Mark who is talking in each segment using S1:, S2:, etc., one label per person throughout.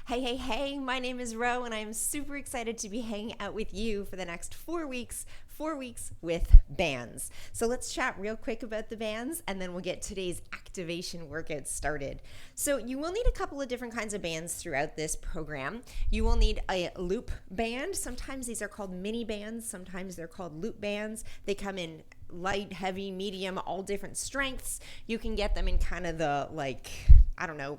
S1: Hey, my name is Ro, and I'm super excited to be hanging out with you for the next 4 weeks with bands. So let's chat real quick about the bands, and then we'll get today's activation workout started. So you will need a couple of different kinds of bands throughout this program. You will need a loop band. Sometimes these are called mini bands. Sometimes they're called loop bands. They come in light, heavy, medium, all different strengths. You can get them in kind of the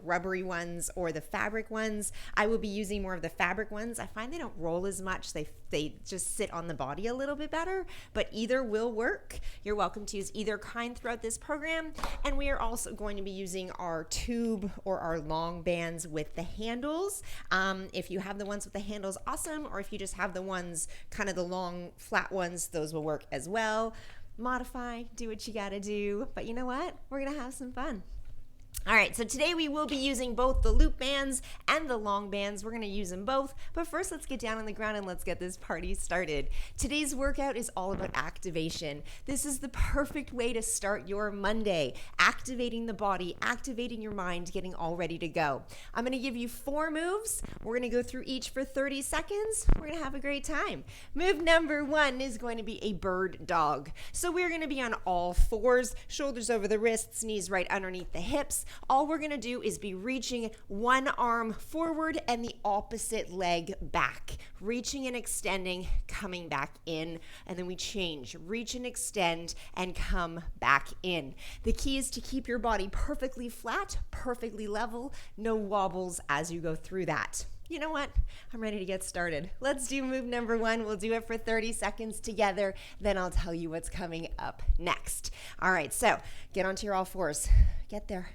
S1: rubbery ones or the fabric ones. I will be using more of the fabric ones. I find they don't roll as much. They just sit on the body a little bit better, but either will work. You're welcome to use either kind throughout this program. And we are also going to be using our tube or our long bands with the handles. If you have the ones with the handles, awesome. Or if you just have the ones, kind of the long flat ones, those will work as well. Modify, do what you gotta do. But you know what? We're gonna have some fun. All right, so today we will be using both the loop bands and the long bands. We're going to use them both, but first let's get down on the ground and let's get this party started. Today's workout is all about activation. This is the perfect way to start your Monday, activating the body, activating your mind, getting all ready to go. I'm going to give you 4 moves. We're going to go through each for 30 seconds. We're going to have a great time. Move number 1 is going to be a bird dog. So we're going to be on all fours, shoulders over the wrists, knees right underneath the hips. All we're going to do is be reaching one arm forward and the opposite leg back. Reaching and extending, coming back in, and then we change. Reach and extend and come back in. The key is to keep your body perfectly flat, perfectly level, no wobbles as you go through that. You know what? I'm ready to get started. Let's do move number 1. We'll do it for 30 seconds together. Then I'll tell you what's coming up next. All right, so get onto your all fours. Get there.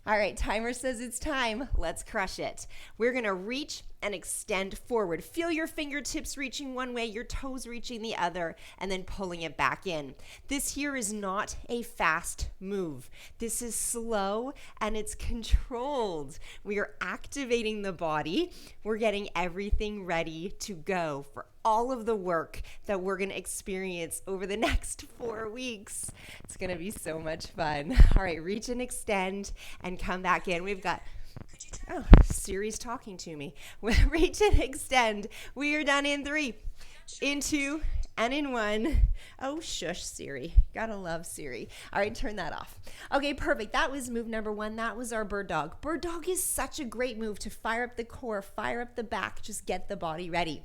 S1: All right, timer says it's time. Let's crush it. We're going to reach and extend forward. Feel your fingertips reaching one way, your toes reaching the other, and then pulling it back in. This here is not a fast move. This is slow and it's controlled. We are activating the body. We're getting everything ready to go for all of the work that we're going to experience over the next 4 weeks. It's going to be so much fun. All right, reach and extend and come back in. We've got Siri's talking to me. Reach and extend. We are done in 3, in 2, and in 1. Oh, shush, Siri. Gotta love Siri. All right, turn that off. Okay, perfect. That was move number 1. That was our bird dog. Bird dog is such a great move to fire up the core, fire up the back, just get the body ready.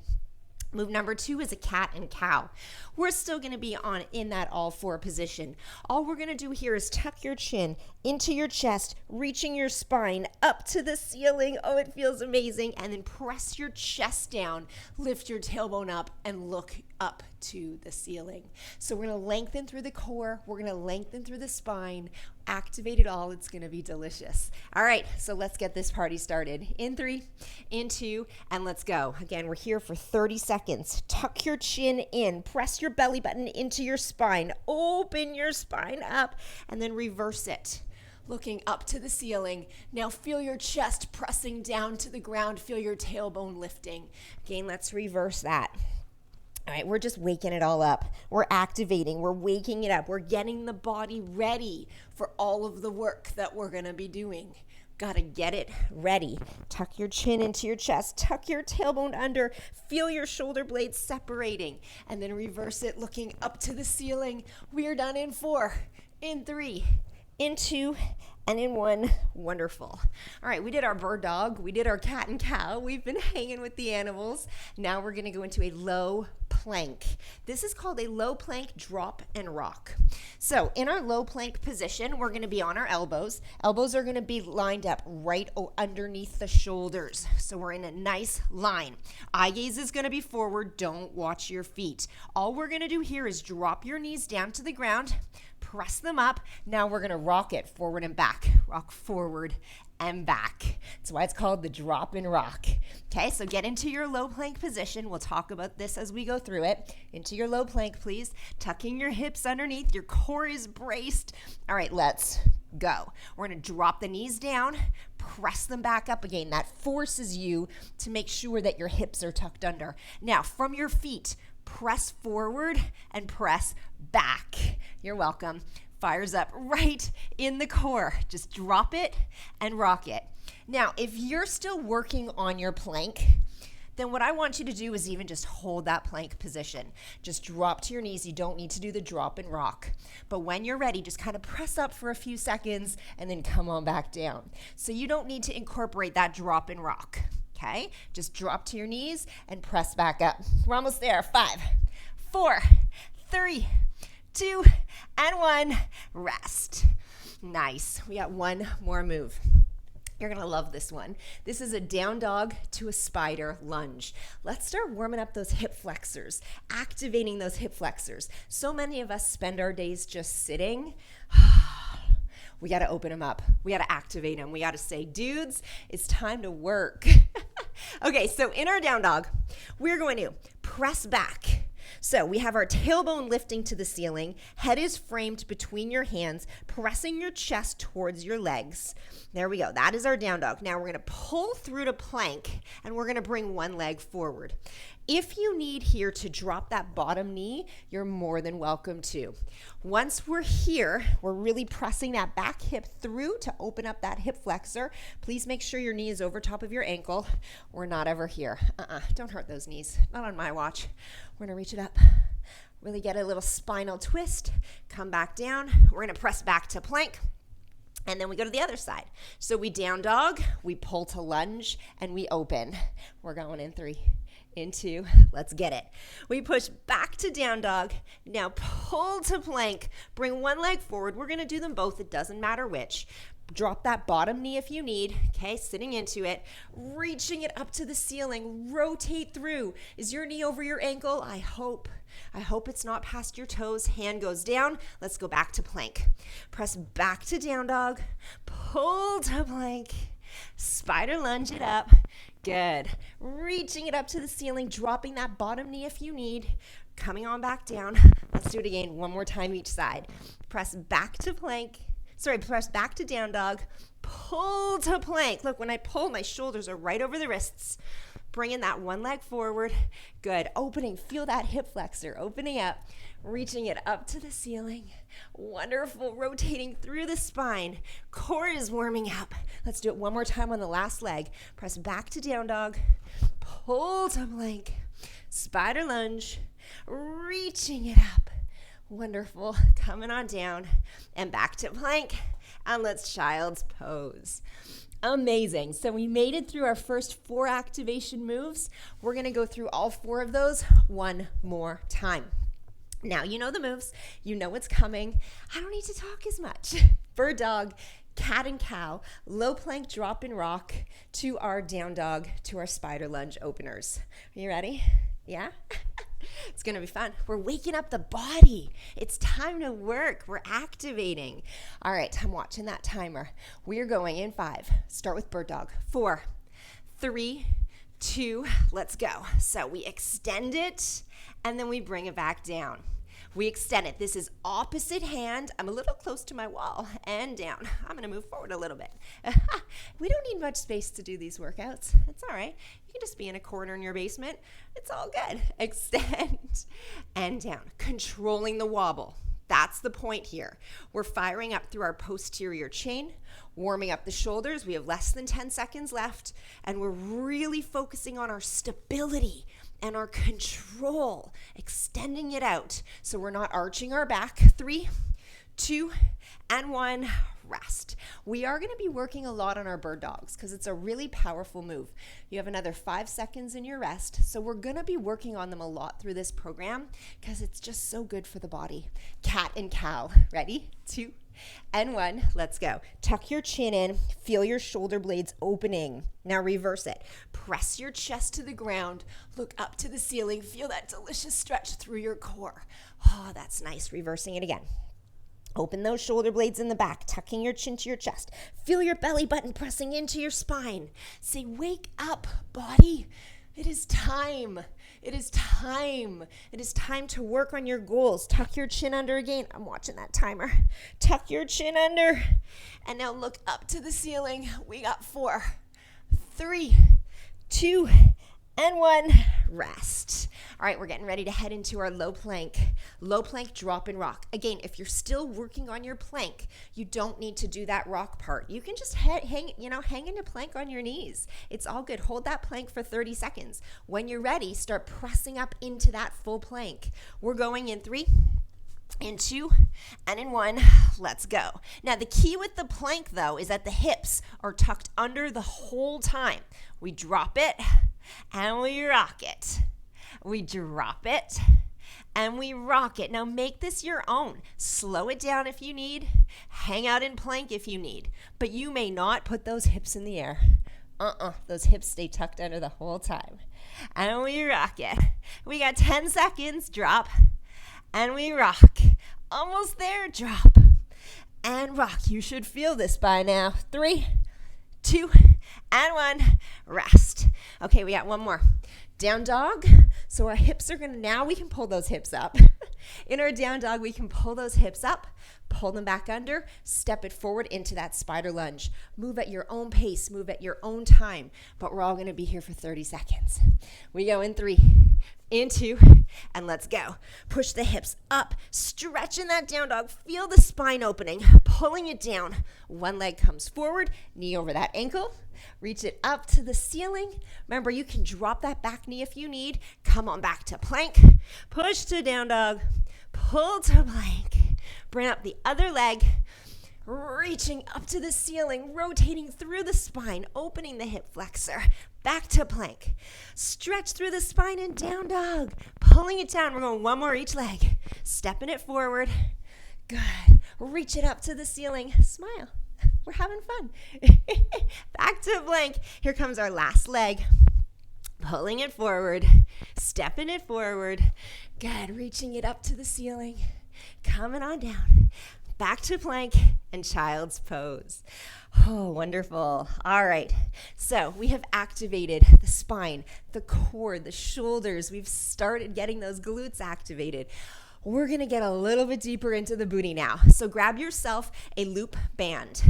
S1: Move number 2 is a cat and cow. We're still going to be in that all 4 position. All we're going to do here is tuck your chin into your chest, reaching your spine up to the ceiling. Oh, it feels amazing. And then press your chest down, lift your tailbone up, and look up to the ceiling. So we're going to lengthen through the core. We're going to lengthen through the spine. Activate it all. It's going to be delicious. All right, so let's get this party started. In 3, in 2, and let's go. Again, we're here for 30 seconds. Tuck your chin in. Press your belly button into your spine. Open your spine up, and then reverse it. Looking up to the ceiling. Now feel your chest pressing down to the ground. Feel your tailbone lifting. Again, let's reverse that. All right, we're just waking it all up. We're activating. We're waking it up. We're getting the body ready for all of the work that we're going to be doing. Got to get it ready. Tuck your chin into your chest. Tuck your tailbone under. Feel your shoulder blades separating. And then reverse it, looking up to the ceiling. We are done in 4, in 3, in 2, and in 1. Wonderful. All right, we did our bird dog. We did our cat and cow. We've been hanging with the animals. Now we're going to go into a low plank. This is called a low plank drop and rock. So in our low plank position, we're going to be on our elbows. Elbows are going to be lined up right underneath the shoulders. So we're in a nice line. Eye gaze is going to be forward. Don't watch your feet. All we're going to do here is drop your knees down to the ground. Press them up. Now we're going to rock it forward and back. Rock forward and back. That's why it's called the drop and rock. Okay, so get into your low plank position. We'll talk about this as we go through it. Into your low plank, please. Tucking your hips underneath. Your core is braced. All right, let's go. We're going to drop the knees down, press them back up again. That forces you to make sure that your hips are tucked under. Now, from your feet, press forward and press back. You're welcome. Fires up right in the core. Just drop it and rock it. Now, if you're still working on your plank, then what I want you to do is even just hold that plank position. Just drop to your knees. You don't need to do the drop and rock. But when you're ready, just kind of press up for a few seconds and then come on back down. So you don't need to incorporate that drop and rock, okay? Just drop to your knees and press back up. We're almost there. 5, 4, 3, 2, and 1. Rest. Nice. We got one more move. You're going to love this one. This is a down dog to a spider lunge. Let's start warming up those hip flexors, activating those hip flexors. So many of us spend our days just sitting. We got to open them up. We got to activate them. We got to say, dudes, it's time to work. Okay, so in our down dog, we're going to press back. So we have our tailbone lifting to the ceiling, head is framed between your hands, pressing your chest towards your legs. There we go. That is our down dog. Now we're going to pull through to plank, and we're going to bring one leg forward. If you need here to drop that bottom knee, you're more than welcome to. Once we're here, we're really pressing that back hip through to open up that hip flexor. Please make sure your knee is over top of your ankle. We're not ever here. Don't hurt those knees. Not on my watch. We're going to reach it up. Really get a little spinal twist. Come back down. We're going to press back to plank. And then we go to the other side. So we down dog, we pull to lunge, and we open. We're going in 3. In 2, let's get it. We push back to down dog. Now pull to plank. Bring one leg forward. We're going to do them both. It doesn't matter which. Drop that bottom knee if you need. Okay, sitting into it. Reaching it up to the ceiling. Rotate through. Is your knee over your ankle? I hope it's not past your toes. Hand goes down. Let's go back to plank. Press back to down dog. Pull to plank. Spider lunge it up. Good. Reaching it up to the ceiling, dropping that bottom knee if you need. Coming on back down. Let's do it again. One more time each side. Press back to plank. Press back to down dog. Pull to plank. Look, when I pull, my shoulders are right over the wrists. Bringing that one leg forward. Good. Opening. Feel that hip flexor. Opening up. Reaching it up to the ceiling. Wonderful. Rotating through the spine. Core is warming up. Let's do it one more time on the last leg. Press back to down dog. Pull to plank. Spider lunge. Reaching it up. Wonderful. Coming on down and back to plank. And let's child's pose. Amazing. So we made it through our first 4 activation moves. We're going to go through all 4 of those one more time. Now, you know the moves. You know what's coming. I don't need to talk as much. Bird dog, cat and cow, low plank, drop and rock, to our down dog, to our spider lunge openers. Are you ready? Yeah? It's going to be fun. We're waking up the body. It's time to work. We're activating. All right, I'm watching that timer. We're going in 5. Start with bird dog. 4, 3, 2, let's go. So we extend it, and then we bring it back down. We extend it. This is opposite hand. I'm a little close to my wall and down. I'm going to move forward a little bit. We don't need much space to do these workouts. It's all right. You can just be in a corner in your basement. It's all good. Extend and down. Controlling the wobble. That's the point here. We're firing up through our posterior chain, warming up the shoulders. We have less than 10 seconds left, and we're really focusing on our stability and our control, extending it out so we're not arching our back. 3, 2, and 1. Rest. We are going to be working a lot on our bird dogs because it's a really powerful move. You have another 5 seconds in your rest, so we're going to be working on them a lot through this program because it's just so good for the body. Cat and cow. Ready? 2 and 1. Let's go. Tuck your chin in. Feel your shoulder blades opening. Now reverse it. Press your chest to the ground. Look up to the ceiling. Feel that delicious stretch through your core. Oh, that's nice. Reversing it again. Open those shoulder blades in the back, tucking your chin to your chest. Feel your belly button pressing into your spine. Say, wake up, body. It is time. It is time. It is time to work on your goals. Tuck your chin under again. I'm watching that timer. Tuck your chin under. And now look up to the ceiling. We got 4, 3, 2, and 1. Rest. All right, we're getting ready to head into our low plank. Low plank, drop and rock. Again, if you're still working on your plank, you don't need to do that rock part. You can just hang into plank on your knees. It's all good. Hold that plank for 30 seconds. When you're ready, start pressing up into that full plank. We're going in 3, in 2, and in 1. Let's go. Now, the key with the plank, though, is that the hips are tucked under the whole time. We drop it, and we rock it. We drop it, and we rock it. Now, make this your own. Slow it down if you need. Hang out in plank if you need. But you may not put those hips in the air. Those hips stay tucked under the whole time. And we rock it. We got 10 seconds. Drop. And we rock. Almost there. Drop. And rock. You should feel this by now. 3, 2, and 1. Rest. Okay, we got one more. Down dog. So our hips are now we can pull those hips up. In our down dog, we can pull those hips up, pull them back under, step it forward into that spider lunge. Move at your own pace, move at your own time, but we're all going to be here for 30 seconds. We go in 3, in 2, and let's go. Push the hips up, stretching that down dog. Feel the spine opening, pulling it down. One leg comes forward, knee over that ankle. Reach it up to the ceiling. Remember, you can drop that back knee if you need. Come on back to plank. Push to down dog. Pull to plank. Bring up the other leg. Reaching up to the ceiling, rotating through the spine, opening the hip flexor. Back to plank. Stretch through the spine and down dog. Pulling it down. We're going one more each leg. Stepping it forward. Good. Reach it up to the ceiling. Smile. We're having fun. Back to plank. Here comes our last leg. Pulling it forward. Stepping it forward. Good. Reaching it up to the ceiling. Coming on down. Back to plank and child's pose. Oh, wonderful. All right. So we have activated the spine, the core, the shoulders. We've started getting those glutes activated. We're going to get a little bit deeper into the booty now. So grab yourself a loop band.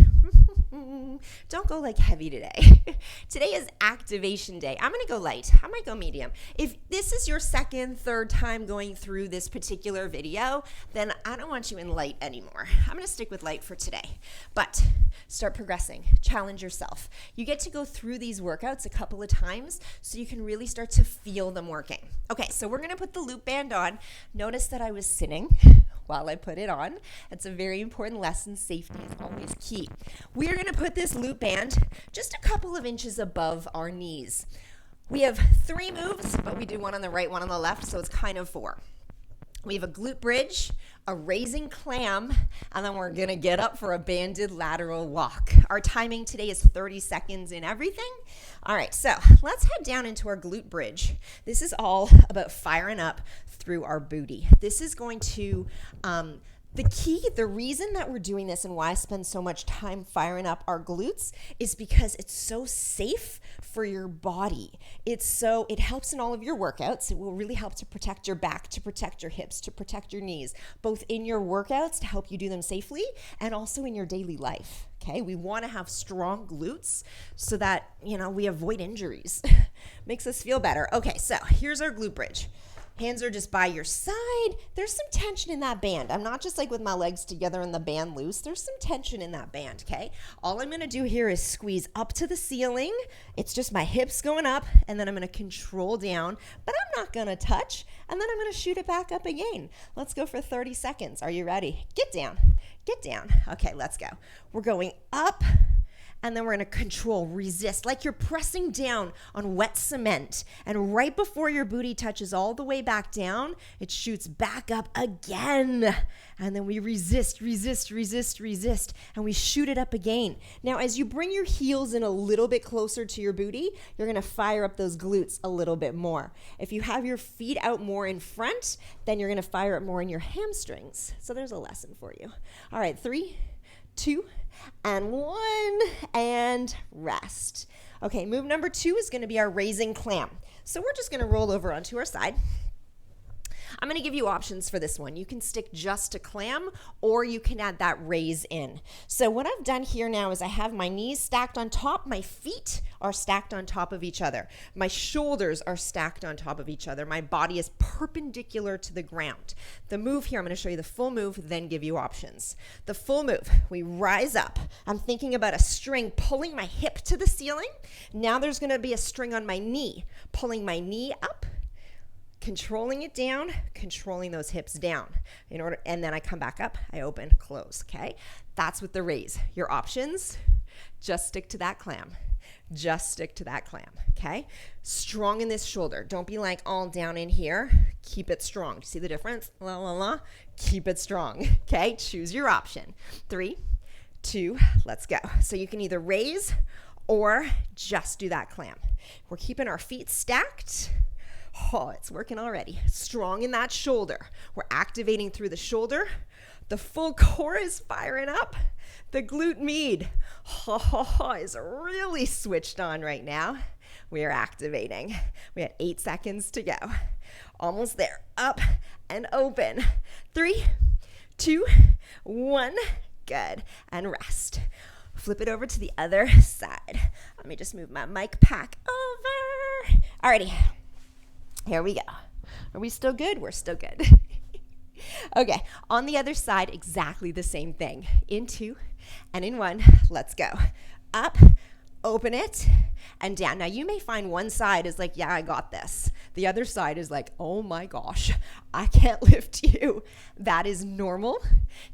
S1: Don't go like heavy today. Today is activation day. I'm going to go light. I might go medium. If this is your second, third time going through this particular video, then I don't want you in light anymore. I'm going to stick with light for today. But start progressing. Challenge yourself. You get to go through these workouts a couple of times so you can really start to feel them working. Okay, so we're going to put the loop band on. Notice that I was sitting while I put it on. It's a very important lesson. Safety is always key. We are going to put this loop band just a couple of inches above our knees. We have 3 moves, but we do one on the right, one on the left, so it's kind of 4. We have a glute bridge, a raising clam, and then we're going to get up for a banded lateral walk. Our timing today is 30 seconds in everything. All right, so let's head down into our glute bridge. This is all about firing up through our booty. This is going to, the reason that we're doing this and why I spend so much time firing up our glutes is because it's so safe for your body. It helps in all of your workouts. It will really help to protect your back, to protect your hips, to protect your knees, both in your workouts to help you do them safely and also in your daily life. Okay, we want to have strong glutes so that, we avoid injuries. Makes us feel better. Okay, so here's our glute bridge. Hands are just by your side. There's some tension in that band. I'm not just like with my legs together and the band loose. There's some tension in that band, okay? All I'm going to do here is squeeze up to the ceiling. It's just my hips going up, and then I'm going to control down, but I'm not going to touch, and then I'm going to shoot it back up again. Let's go for 30 seconds. Are you ready? Get down. Get down. Okay, let's go. We're going up. And then we're going to control, resist, like you're pressing down on wet cement. And right before your booty touches all the way back down, it shoots back up again. And then we resist, resist, resist, resist, and we shoot it up again. Now, as you bring your heels in a little bit closer to your booty, you're going to fire up those glutes a little bit more. If you have your feet out more in front, then you're going to fire up more in your hamstrings. So there's a lesson for you. All right, 3, 2, and 1, and rest. Okay, move number 2 is going to be our raising clam. So we're just going to roll over onto our side. I'm going to give you options for this one. You can stick just to clam, or you can add that raise in. So what I've done here now is I have my knees stacked on top, my feet are stacked on top of each other. My shoulders are stacked on top of each other. My body is perpendicular to the ground. The move here, I'm going to show you the full move, then give you options. The full move, we rise up. I'm thinking about a string pulling my hip to the ceiling. Now there's going to be a string on my knee, pulling my knee up, controlling it down, controlling those hips down and then I come back up, I open, close, okay? That's with the raise. Your options, just stick to that clam. Just stick to that clam, okay? Strong in this shoulder. Don't be like all down in here. Keep it strong. See the difference? La, la, la. Keep it strong, okay? Choose your option. 3, 2, let's go. So you can either raise or just do that clam. We're keeping our feet stacked. Oh, it's working already. Strong in that shoulder. We're activating through the shoulder. The full core is firing up. The glute med is really switched on right now. We are activating. We had 8 seconds to go. Almost there. Up and open. 3, 2, 1. Good. And rest. Flip it over to the other side. Let me just move my mic pack over. Alrighty. Here we go. Are we still good? We're still good. Okay, on the other side, exactly the same thing. In 2 and in 1, let's go. Up, open it, and down. Now you may find one side is like, yeah, I got this. The other side is like, oh my gosh, I can't lift you. That is normal.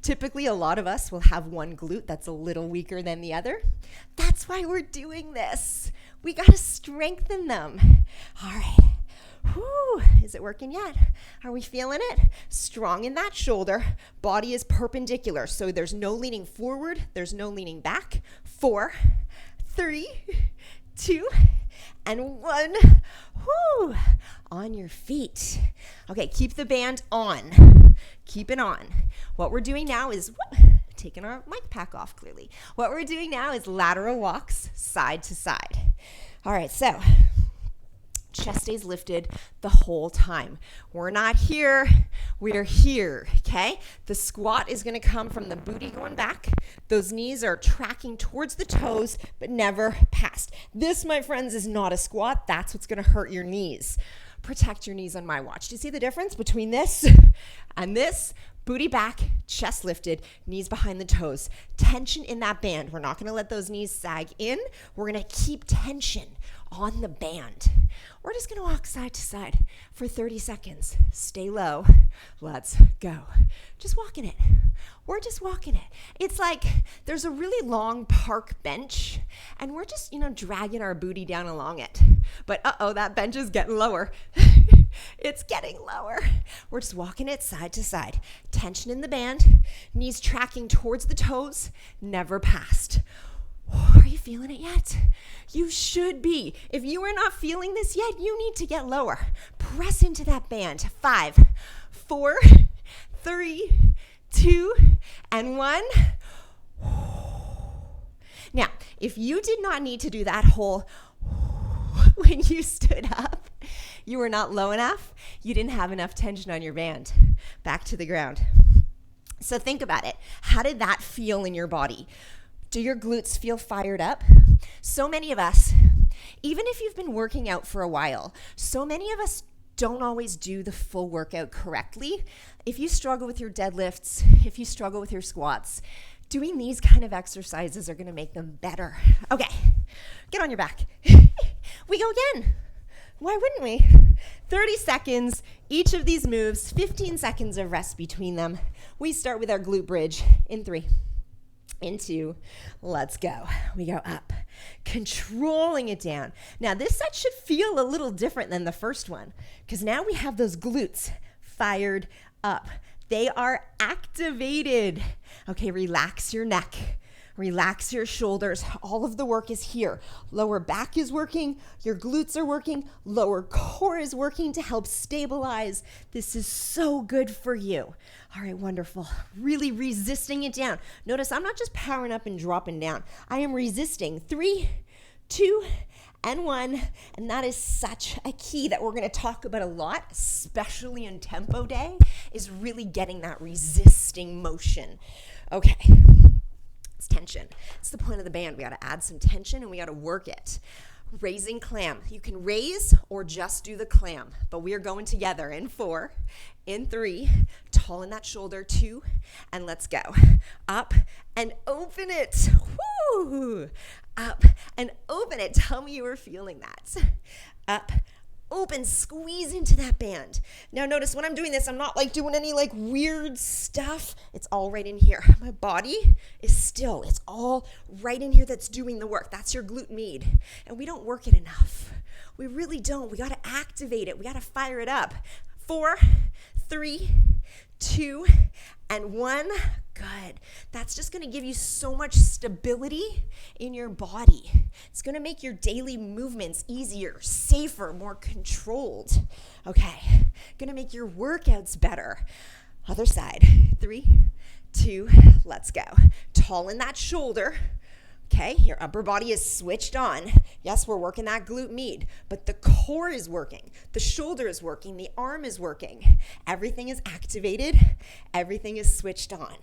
S1: Typically, a lot of us will have one glute that's a little weaker than the other. That's why we're doing this. We got to strengthen them. All right. Whew, is it working yet? Are we feeling it? Strong in that shoulder. Body is perpendicular, so there's no leaning forward. There's no leaning back. 4, 3, 2, and 1. Whew, on your feet. Okay, keep the band on. Keep it on. What we're doing now is, taking our mic pack off clearly. What we're doing now is lateral walks side to side. All right, so chest stays lifted the whole time. We're not here, we're here, okay? The squat is gonna come from the booty going back. Those knees are tracking towards the toes, but never past. This, my friends, is not a squat. That's what's gonna hurt your knees. Protect your knees on my watch. Do you see the difference between this and this? Booty back, chest lifted, knees behind the toes. Tension in that band. We're not gonna let those knees sag in. We're gonna keep tension on the band. We're just gonna walk side to side for 30 seconds. Stay low. Let's go. Just walking it. We're just walking it. It's like there's a really long park bench and we're just, dragging our booty down along it. But that bench is getting lower. It's getting lower. We're just walking it side to side. Tension in the band, knees tracking towards the toes, never past. Are you feeling it yet? You should be. If you are not feeling this yet, you need to get lower. Press into that band. 5, 4, 3, 2, and 1. Now, if you did not need to do that whole when you stood up, you were not low enough, you didn't have enough tension on your band. Back to the ground. So think about it. How did that feel in your body? Do your glutes feel fired up? So many of us, even if you've been working out for a while, so many of us don't always do the full workout correctly. If you struggle with your deadlifts, if you struggle with your squats, doing these kind of exercises are gonna make them better. Okay, get on your back. We go again. Why wouldn't we? 30 seconds, each of these moves, 15 seconds of rest between them. We start with our glute bridge in 3. In 2, let's go. We go up, controlling it down. Now this set should feel a little different than the first one because now we have those glutes fired up. They are activated. Okay, relax your neck. Relax your shoulders. All of the work is here. Lower back is working. Your glutes are working. Lower core is working to help stabilize. This is so good for you. All right, wonderful. Really resisting it down. Notice I'm not just powering up and dropping down. I am resisting. 3, 2, and 1. And that is such a key that we're going to talk about a lot, especially in tempo day, is really getting that resisting motion. Okay. It's tension. It's the point of the band. We got to add some tension and we got to work it. Raising clam. You can raise or just do the clam, but we are going together in 4, in 3, tall in that shoulder, 2, and let's go. Up and open it. Woo! Up and open it. Tell me you were feeling that. Up, open, squeeze into that band. Now notice when I'm doing this, I'm not like doing any like weird stuff. It's all right in here. My body is still. It's all right in here that's doing the work. That's your glute med. And we don't work it enough. We really don't. We got to activate it. We got to fire it up. 4, 3, 2, and 1. Good. That's just going to give you so much stability in your body. It's going to make your daily movements easier, safer, more controlled. Okay. Going to make your workouts better. Other side. 3, 2, let's go. Tall in that shoulder. Okay, your upper body is switched on. Yes, we're working that glute med, but the core is working. The shoulder is working. The arm is working. Everything is activated. Everything is switched on.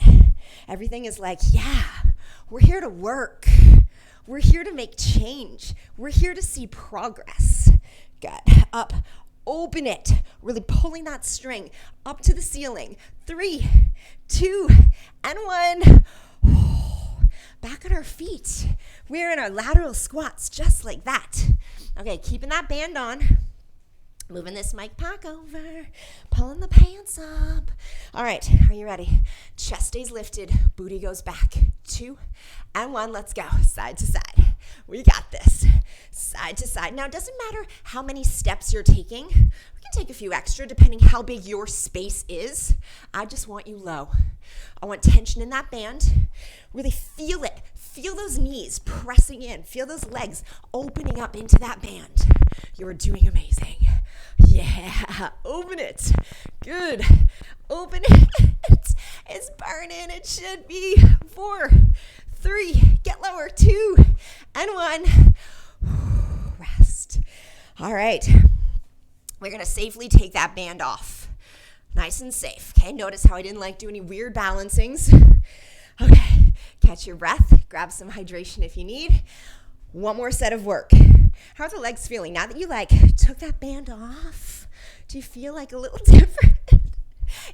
S1: Everything is like, yeah, we're here to work. We're here to make change. We're here to see progress. Good. Up. Open it. Really pulling that string up to the ceiling. 3, 2, and 1. Back on our feet. We're in our lateral squats, just like that. Okay, keeping that band on. Moving this mic back over. Pulling the pants up. All right, are you ready? Chest stays lifted. Booty goes back. 2 and 1. Let's go. Side to side. We got this. Side to side. Now, it doesn't matter how many steps you're taking. We can take a few extra depending how big your space is. I just want you low. I want tension in that band. Really feel it. Feel those knees pressing in. Feel those legs opening up into that band. You are doing amazing. Yeah. Open it. Good. Open it. It's burning. It should be. 4, 3. Get lower. 2 and 1. Rest. All right. We're going to safely take that band off. Nice and safe. Okay, notice how I didn't like do any weird balancings. Okay, catch your breath. Grab some hydration if you need. One more set of work. How are the legs feeling? Now that you took that band off, do you feel like a little different?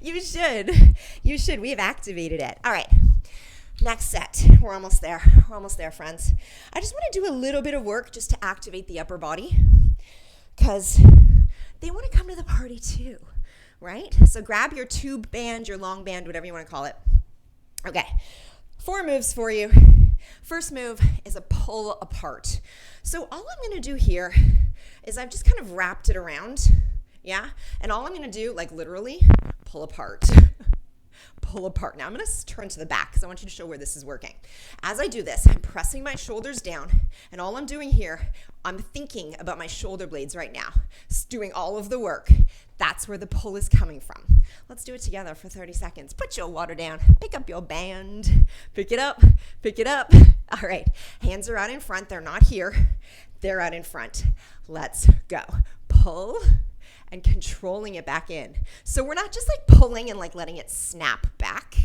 S1: You should. You should. We have activated it. All right. Next set. We're almost there. We're almost there, friends. I just want to do a little bit of work just to activate the upper body because they want to come to the party too. Right? So grab your tube band, your long band, whatever you want to call it. Okay. 4 moves for you. First move is a pull apart. So all I'm going to do here is I've just kind of wrapped it around. Yeah? And all I'm going to do, like literally, pull apart. Pull apart. Now I'm going to turn to the back because I want you to show where this is working. As I do this, I'm pressing my shoulders down, and all I'm doing here, I'm thinking about my shoulder blades right now, doing all of the work. That's where the pull is coming from. Let's do it together for 30 seconds. Put your water down. Pick up your band. Pick it up. Pick it up. All right. Hands are out in front. They're not here. They're out in front. Let's go. Pull and controlling it back in. So we're not just like pulling and like letting it snap back.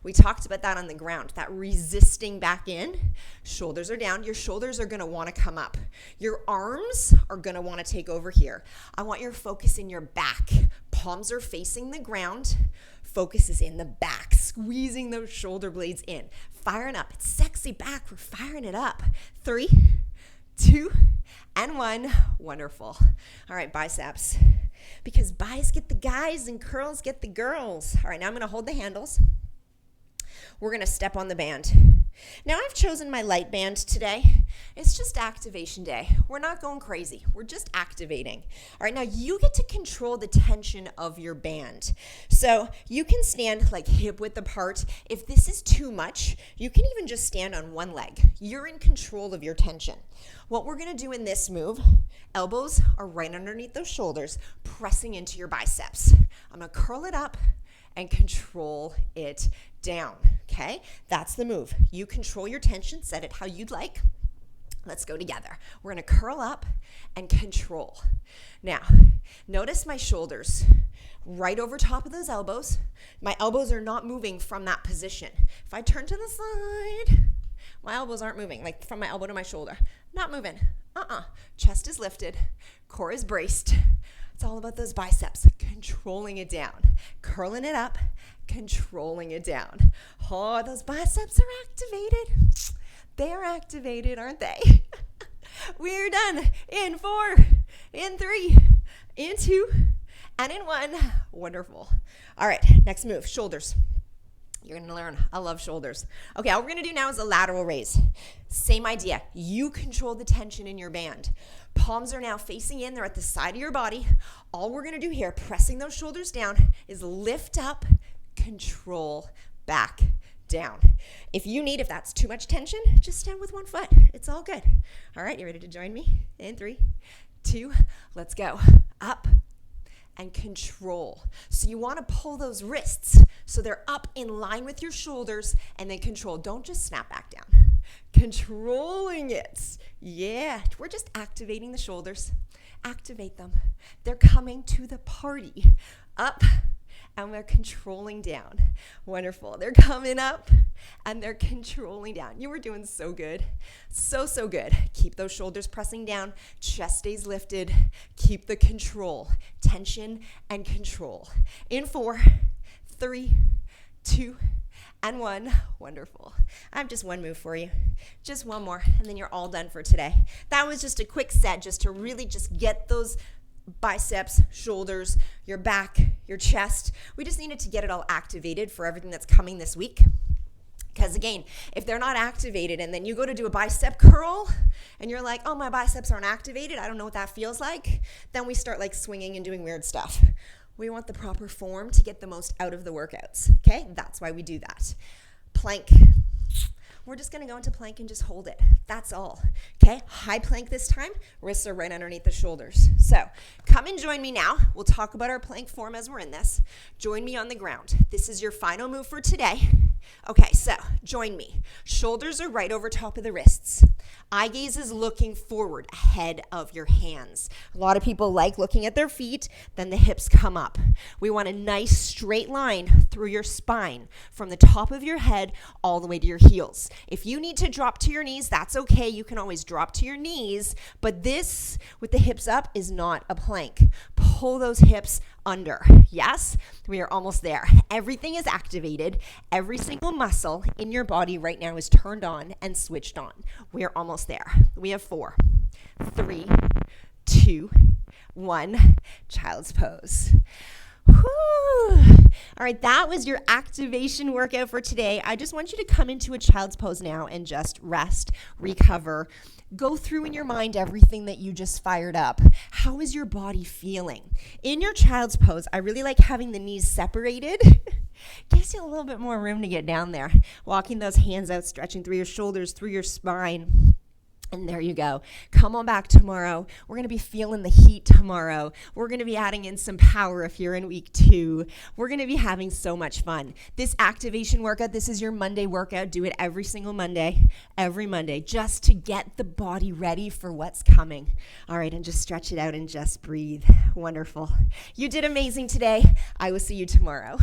S1: We talked about that on the ground, that resisting back in. Shoulders are down. Your shoulders are going to want to come up. Your arms are going to want to take over here. I want your focus in your back. Palms are facing the ground. Focus is in the back, squeezing those shoulder blades in. Firing up. It's sexy back. We're firing it up. 3, 2, and 1. Wonderful. All right, biceps. Because bis get the guys and curls get the girls. All right, now I'm going to hold the handles. We're going to step on the band. Now I've chosen my light band today. It's just activation day. We're not going crazy. We're just activating. All right, now you get to control the tension of your band. So you can stand like hip width apart. If this is too much, you can even just stand on one leg. You're in control of your tension. What we're going to do in this move, elbows are right underneath those shoulders, pressing into your biceps. I'm going to curl it up and control it down, okay? That's the move. You control your tension, set it how you'd like. Let's go together. We're going to curl up and control. Now, notice my shoulders right over top of those elbows. My elbows are not moving from that position. If I turn to the side, my elbows aren't moving, like from my elbow to my shoulder. Not moving. Chest is lifted. Core is braced. It's all about those biceps, controlling it down, curling it up, controlling it down. Oh, those biceps are activated. They're activated, aren't they? We're done in 4, in 3, in 2, and in 1. Wonderful. All right, next move, shoulders. You're going to learn. I love shoulders. Okay, all we're going to do now is a lateral raise. Same idea. You control the tension in your band. Palms are now facing in. They're at the side of your body. All we're going to do here, pressing those shoulders down, is lift up, control, back, down. If that's too much tension, just stand with one foot. It's all good. All right, you ready to join me? In 3, 2, let's go. Up and control. So you want to pull those wrists so they're up in line with your shoulders, and then control. Don't just snap back down. Controlling it. Yeah, we're just activating the shoulders. Activate them. They're coming to the party. Up, and we're controlling down. Wonderful. They're coming up and they're controlling down. You were doing so good. So good. Keep those shoulders pressing down. Chest stays lifted. Keep the control. Tension and control. In 4, 3, 2, and 1. Wonderful. I have just one move for you. Just one more, and then you're all done for today. That was just a quick set just to really just get those biceps, shoulders, your back, your chest. We just needed to get it all activated for everything that's coming this week. Because again, if they're not activated and then you go to do a bicep curl and you're like, oh, my biceps aren't activated, I don't know what that feels like, then we start like swinging and doing weird stuff. We want the proper form to get the most out of the workouts, okay? That's why we do that. Plank. We're just going to go into plank and just hold it. That's all, okay? High plank this time. Wrists are right underneath the shoulders. So come and join me now. We'll talk about our plank form as we're in this. Join me on the ground. This is your final move for today. Okay, so join me. Shoulders are right over top of the wrists. Eye gaze is looking forward, ahead of your hands. A lot of people like looking at their feet, then the hips come up. We want a nice straight line through your spine, from the top of your head all the way to your heels. If you need to drop to your knees, that's okay. You can always drop to your knees, but this, with the hips up, is not a plank. Pull those hips under. Yes, we are almost there. Everything is activated. Every single muscle in your body right now is turned on and switched on. We are almost there. We have 4, 3, 2, 1. Child's pose. Whew. All right, that was your activation workout for today. I just want you to come into a child's pose now and just rest, recover. Go through in your mind everything that you just fired up. How is your body feeling? In your child's pose, I really like having the knees separated. Gives you a little bit more room to get down there. Walking those hands out, stretching through your shoulders, through your spine. And there you go. Come on back tomorrow. We're going to be feeling the heat tomorrow. We're going to be adding in some power if you're in week 2. We're going to be having so much fun. This activation workout, this is your Monday workout. Do it every single Monday, just to get the body ready for what's coming. All right, and just stretch it out and just breathe. Wonderful. You did amazing today. I will see you tomorrow.